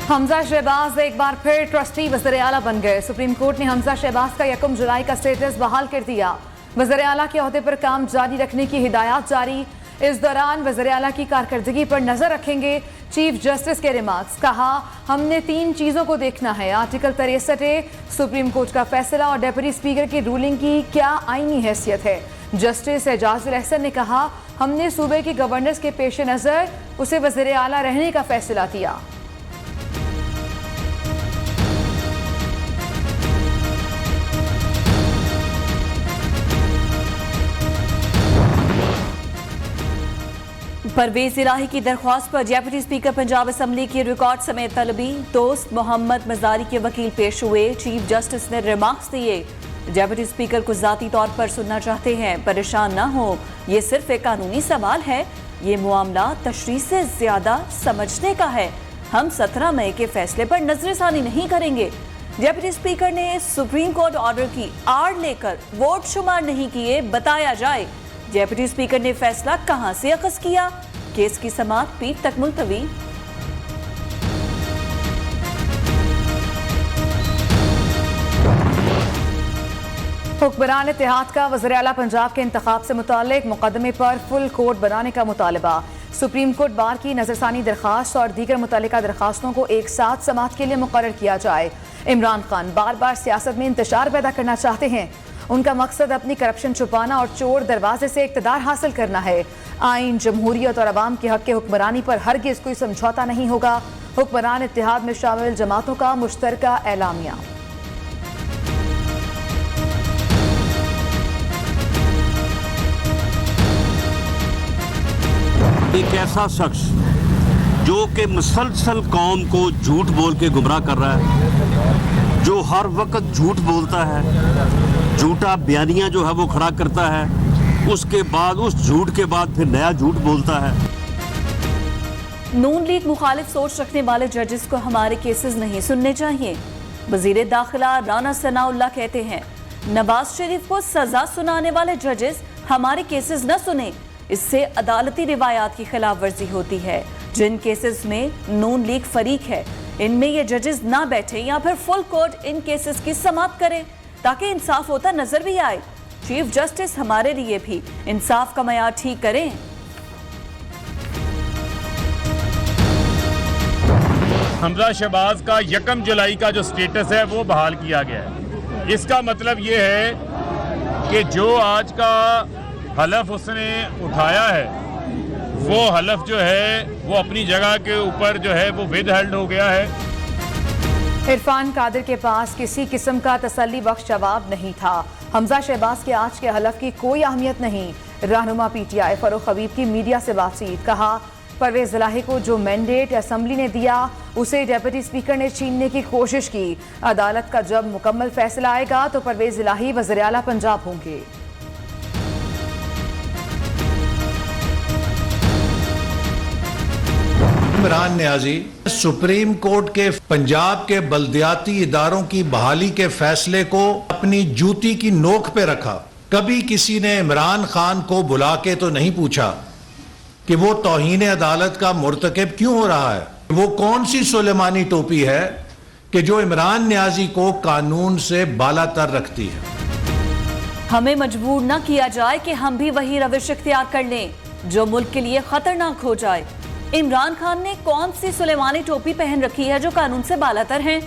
हमजा शहबाज एक बार फिर ट्रस्टी वज़ीर आला बन गए। सुप्रीम कोर्ट ने हमजा शहबाज का 1 जुलाई का स्टेटस बहाल कर दिया। वज़ीर आला के ओहदे पर काम जारी रखने की हिदायत जारी। इस दौरान वज़ीर आला की कारकर्दगी पर नजर रखेंगे। चीफ जस्टिस के रिमार्क्स, कहा हमने 3 चीज़ों को देखना है। आर्टिकल 63A, सुप्रीम कोर्ट का फैसला और डिप्टी स्पीकर की रूलिंग की क्या आईनी हैसियत है। जस्टिस एजाजुल अहसन ने कहा हमने सूबे के गवर्नर्स के पेश नज़र उसे वज़ीर आला रहने का फैसला किया। परवेज इलाही की दरख्वास्त पर डिप्टी स्पीकर पंजाब असम्बली की रिकॉर्ड समेत तलबी। दोस्त मोहम्मद मजारी के वकील पेश हुए। चीफ जस्टिस ने रिमार्क्स दिए। डिप्टी स्पीकर को जाती तौर पर सुनना चाहते हैं, परेशान ना हो, ये सिर्फ एक कानूनी सवाल है, ये मामला तशरीह से ज्यादा समझने का है। हम 17 मई के फैसले पर नजरसानी नहीं करेंगे। डिप्टी स्पीकर ने सुप्रीम कोर्ट ऑर्डर की आड़ लेकर वोट शुमार नहीं किए, बताया जाए। डिप्टी स्पीकर ने फैसला कहां से अखज़ किया। केस की समाअत पीठ तक मुलतवी। हुक्मरान इत्तेहाद का वज़ीर आला पंजाब के इंतखाब से मुताल्लिक मुकदमे पर फुल कोर्ट बनाने का मुतालबा। सुप्रीम कोर्ट बार की नजरसानी दरखास्त और दीगर मुतल्लिका दरखास्तों को एक साथ समाअत के लिए मुकर्रर किया जाए। इमरान खान बार बार सियासत में इंतशार पैदा करना चाहते हैं। उनका मकसद अपनी करप्शन छुपाना और चोर दरवाजे से इक़्तिदार हासिल करना है। आइन, जमहूरियत और अवाम के हक के हुक्मरानी पर हरगिज़ कोई समझौता नहीं होगा। हुक्मरान इत्तेहाद में शामिल जमातों का मुश्तरका एलामिया। एक ऐसा शख्स जो कि मुसलसल कौम को झूठ बोल के गुमराह कर रहा है, जो हर वक्त झूठ बोलता है, झूठा बयानियां जो है वो खड़ा करता है, उसके बाद उस झूठ के बाद फिर नया झूठ बोलता है। नून लीग मुखालिफ सोच रखने वाले जजेस को हमारे केसेस नहीं सुनने चाहिए। वजीर दाखिला राना सनाउल्लाह कहते हैं नवाज शरीफ को सजा सुनाने वाले जजेस हमारे केसेस न सुने, इससे अदालती रिवायात की खिलाफ वर्जी होती है। जिन केसेस में नून लीग फरीक है, इनमें ये जजेस ना बैठे या फिर फुल कोर्ट इन केसेस की समाअत करें ताकि इंसाफ होता नजर भी आए। चीफ जस्टिस हमारे लिए भी इंसाफ का मयार ठीक करें। हमजा शहबाज का 1 जुलाई का जो स्टेटस है वो बहाल किया गया है। इसका मतलब ये है कि जो आज का हलफ उसने उठाया है, वो हलफ जो है वो अपनी जगह के ऊपर जो है वो विद हेल्ड हो गया है। इरफान कादिर के पास किसी किस्म का तसल्ली बख्श जवाब नहीं था। हमजा शहबाज के आज के हलफ की कोई अहमियत नहीं। रहनुमा PTI फरूख हबीब की मीडिया से बातचीत, कहा परवेज इलाही को जो मैंडेट असम्बली ने दिया उसे डिप्टी स्पीकर ने छीनने की कोशिश की। अदालत का जब मुकम्मल फैसला आएगा तो परवेज इलाही वज़ीर आला पंजाब होंगे। इमरान नियाजी सुप्रीम कोर्ट के पंजाब के बल्दियाती इदारों की बहाली के फैसले को अपनी जूती की नोक पे रखा। कभी किसी ने इमरान खान को बुला के तो नहीं पूछा कि वो तौहीन अदालत का मुर्तकिब क्यों हो रहा है। वो कौन सी सुलेमानी टोपी है कि जो इमरान नियाजी को कानून से बालातर रखती है। हमें मजबूर न किया जाए कि हम भी वही रविश इख्तियार कर लें जो मुल्क के लिए खतरनाक हो जाए। इमरान खान ने कौन सी सुलेमानी टोपी पहन रखी है जो कानून से बालातर है।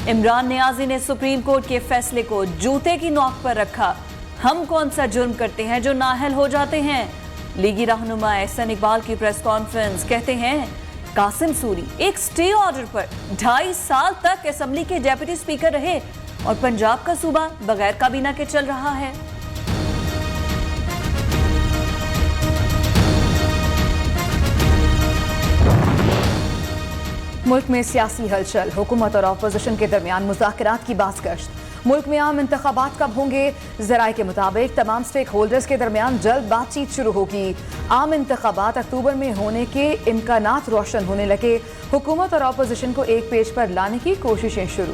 इमरान नियाजी ने सुप्रीम कोर्ट के फैसले को जूते की नोक पर रखा। हम कौन सा जुर्म करते हैं जो नाअहल हो जाते हैं। लीगी रहनुमा एहसन इकबाल की प्रेस कॉन्फ्रेंस, कहते हैं कासिम सूरी एक स्टे ऑर्डर पर 2.5 साल तक असेंबली के डिप्टी स्पीकर रहे और पंजाब का सूबा बगैर काबीना के चल रहा है। मुल्क में सियासी हलचल, हुकूमत और अपोजिशन के दरमियान मुज़ाकरात की बाज़गश्त। मुल्क में आम इंतखाबात कब होंगे? ज़राए के मुताबिक तमाम स्टेक होल्डर्स के दरमियान जल्द बातचीत शुरू होगी। आम इंतखाबात अक्टूबर में होने के इम्कानात रोशन होने लगे। हुकूमत और अपोजिशन को एक पेज पर लाने की कोशिशें शुरू।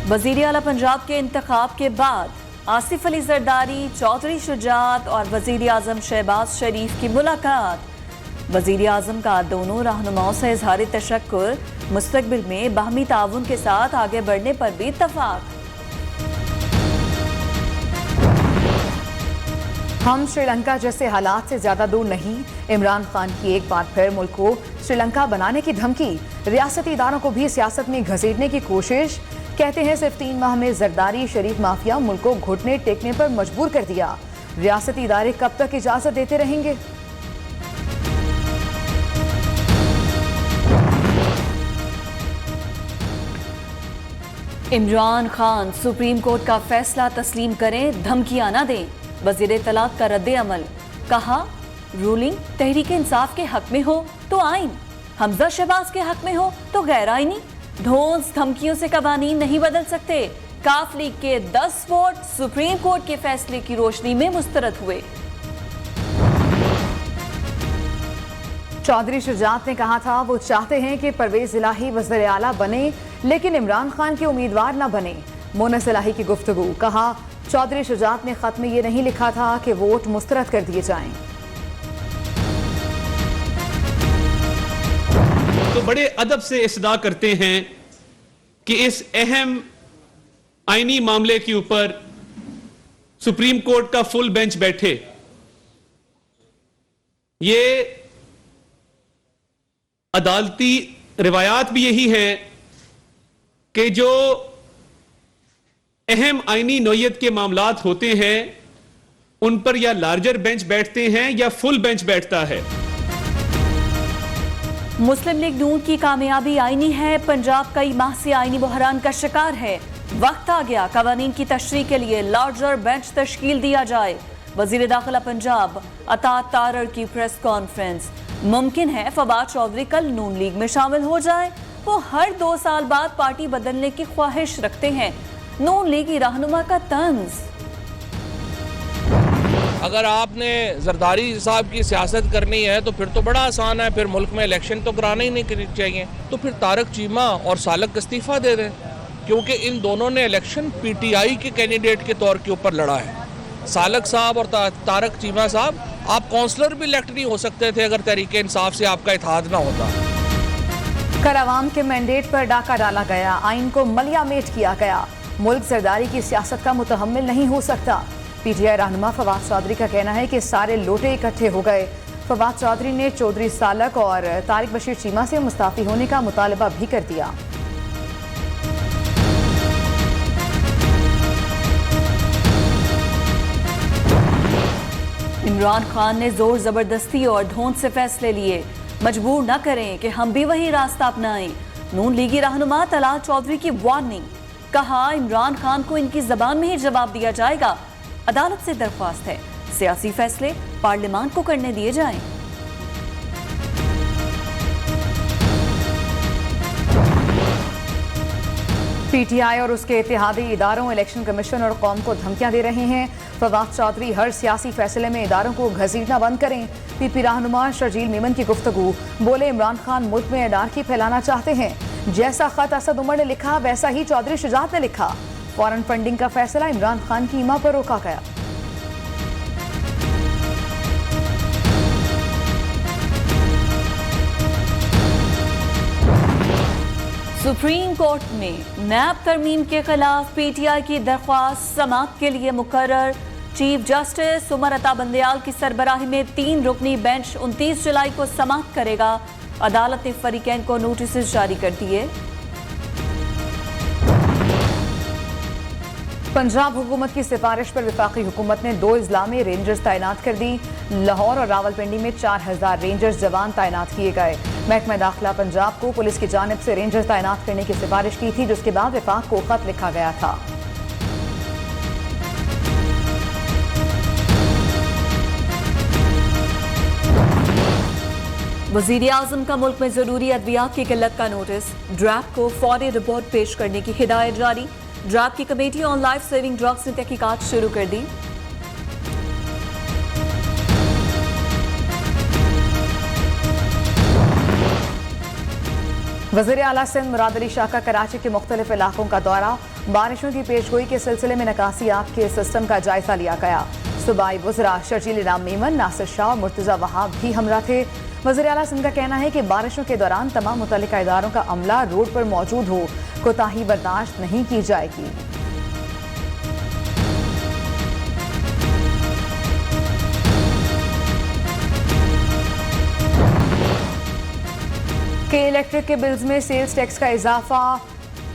वज़ीर आला पंजाब के इंतखाब के बाद आसिफ अली जरदारी, चौधरी शुजात और वजीर आजम शहबाज शरीफ की मुलाकात। वजीर आजम का दोनों रहनुमाओं से इजहार तशक्कुर, मुस्तकबिल में बाहमी ताउन के साथ आगे बढ़ने पर भी इत्तफाक। हम श्रीलंका जैसे हालात से ज्यादा दूर नहीं, इमरान खान की एक बार फिर मुल्क को श्रीलंका बनाने की धमकी, रियासती इदारों को भी सियासत में घसीटने की कोशिश। कहते हैं सिर्फ 3 माह में जरदारी शरीफ माफिया मुल्क को घुटने टेकने पर मजबूर कर दिया। रियासती इदारे कब तक इजाजत देते रहेंगे? इमरान खान सुप्रीम कोर्ट का फैसला तस्लीम करें, धमकियां न दें। वजीर तलाक का रद्द अमल, कहा रूलिंग तहरीक इंसाफ के हक में हो तो आइन, हमजा शहबाज के हक में हो तो गैर आइनी। धौंस धमकियों से कवानीन नहीं बदल सकते। काफ लीग के 10 वोट सुप्रीम कोर्ट के फैसले की रोशनी में मुस्तरद हुए। चौधरी शुजात ने कहा था वो चाहते हैं कि परवेज इलाही वज़ीर आला बने, लेकिन इमरान खान के उम्मीदवार न बने। मोनस इलाही की गुफ्तगू, कहा चौधरी शुजात ने खत में ये नहीं लिखा था कि वोट मुस्तरद कर दिए जाएं। तो बड़े अदब से इस्तदा करते हैं कि इस अहम आईनी मामले के ऊपर सुप्रीम कोर्ट का फुल बेंच बैठे। ये अदालती रिवायात भी यही है कि जो अहम आईनी नौयत के मामलात होते हैं उन पर या लार्जर बेंच बैठते हैं या फुल बेंच बैठता है। मुस्लिम लीग नून की कामयाबी आईनी है। पंजाब कई माह से आईनी बहरान का शिकार है। वक्त आ गया कवानीन की तशरीह के लिए लार्जर बेंच तश्कील दिया जाए। वजीर दाखिला पंजाब अता तारड़ की प्रेस कॉन्फ्रेंस। मुमकिन है फवाद चौधरी कल नून लीग में शामिल हो जाए। वो हर 2 साल बाद पार्टी बदलने की ख्वाहिश रखते हैं। नून लीगी रहनुमा का तंज। अगर आपने जरदारी साहब की सियासत करनी है तो फिर तो बड़ा आसान है, फिर मुल्क में इलेक्शन तो कराना ही नहीं चाहिए। तो फिर तारक चीमा और सालक का इस्तीफा दे दें, क्योंकि इन दोनों ने इलेक्शन पीटीआई के कैंडिडेट के तौर के ऊपर लड़ा है। सालक साहब और तारक चीमा साहब, आप काउंसलर भी इलेक्ट नहीं हो सकते थे अगर तहरीक इंसाफ से आपका इत्तेहाद ना होता। कर अवाम के मैंडेट पर डाका डाला गया, आइन को मलियामेट किया गया। मुल्क जरदारी की सियासत का मुतहम्मिल नहीं हो सकता। पीटीआई रहनुमा फवाद चौधरी का कहना है कि सारे लोटे इकट्ठे हो गए। फवाद चौधरी ने चौधरी सालक और तारिक बशीर चीमा से मुस्ताफी होने का मुतालबा भी कर दिया। इमरान खान ने जोर जबरदस्ती और धौंस से फैसले लिए। मजबूर न करें कि हम भी वही रास्ता अपनाएं। नून लीगी रहनुमा तलाल चौधरी की वार्निंग, कहा इमरान खान को इनकी जबान में ही जवाब दिया जाएगा। अदालत से दरख्वास्त है सियासी फैसले पार्लियामान को करने दिए जाएं। पीटीआई और उसके इत्तेहादी इदारों इलेक्शन कमीशन और कौम को धमकियां दे रहे हैं। फवाद चौधरी हर सियासी फैसले में इदारों को घसीटना बंद करें। पीपी रहनुमा शर्जील मेमन की गुफ्तगू, बोले इमरान खान मुल्क में अनारकी फैलाना चाहते हैं। जैसा खत असद उमर ने लिखा वैसा ही चौधरी शुजात ने लिखा। फॉरेन फंडिंग का फैसला इमरान खान की ईमा पर रोका गया। सुप्रीम कोर्ट में नैब तरमीम के खिलाफ पीटीआई की दरख्वास्त समाअत के लिए मुकर्रर। चीफ जस्टिस उमर अता बंदयाल की सरबराही में 3 रुकनी बेंच 29 जुलाई को समाअत करेगा। अदालत ने फरीकैन को नोटिस जारी कर दिए। पंजाब हुकूमत की सिफारिश पर वफाकी हुकूमत ने 2 अजला में रेंजर्स तैनात कर दी। लाहौर और रावलपिंडी में 4000 रेंजर्स जवान तैनात किए गए। महकमा दाखिला पंजाब को पुलिस की जानिब से रेंजर्स तैनात करने की सिफारिश की थी, जिसके बाद वफाक को खत लिखा गया था। वजीर आजम का मुल्क में जरूरी अद्वियात की किल्लत का नोटिस। ड्रैप को फौरी रिपोर्ट पेश करने की हिदायत जारी। ड्रैप की committee on life saving drugs ने तहकीकात शुरू कर दी। वज़ीर आला सिंध मुराद अली शाह का कराची के मुख्तलिफ इलाकों का दौरा। बारिशों की पेशगोई के सिलसिले में निकासी आब के सिस्टम का जायजा लिया गया। सूबाई वज़रा शर्जील राम मीमन, नासिर शाह और मुर्तज़ा वहाब भी हमरा थे। वज़ीर आला सिंध का कहना है कि बारिशों के दौरान तमाम मुतल्लिका इदारों का अमला रोड पर मौजूद हो, कोताही बर्दाश्त नहीं की जाएगी। के इलेक्ट्रिक के बिल्स में सेल्स टैक्स का इजाफा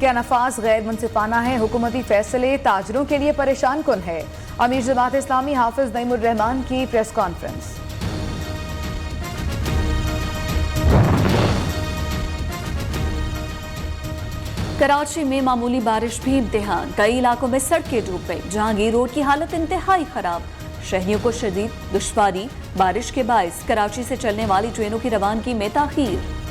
का नफाज गैर मुनसिफाना है। हुकूमती फैसले ताजरों के लिए परेशान कुन है। अमीर जमात इस्लामी हाफिज नईमुर रहमान की प्रेस कॉन्फ्रेंस। कराची में मामूली बारिश भी इम्तिहान। कई इलाकों में सड़कें डूब गई। जहांगीर रोड की हालत इंतहाई खराब। शहरियों को शदीद दुश्वारी। बारिश के बायस कराची से चलने वाली ट्रेनों की रवानगी में ताखीर।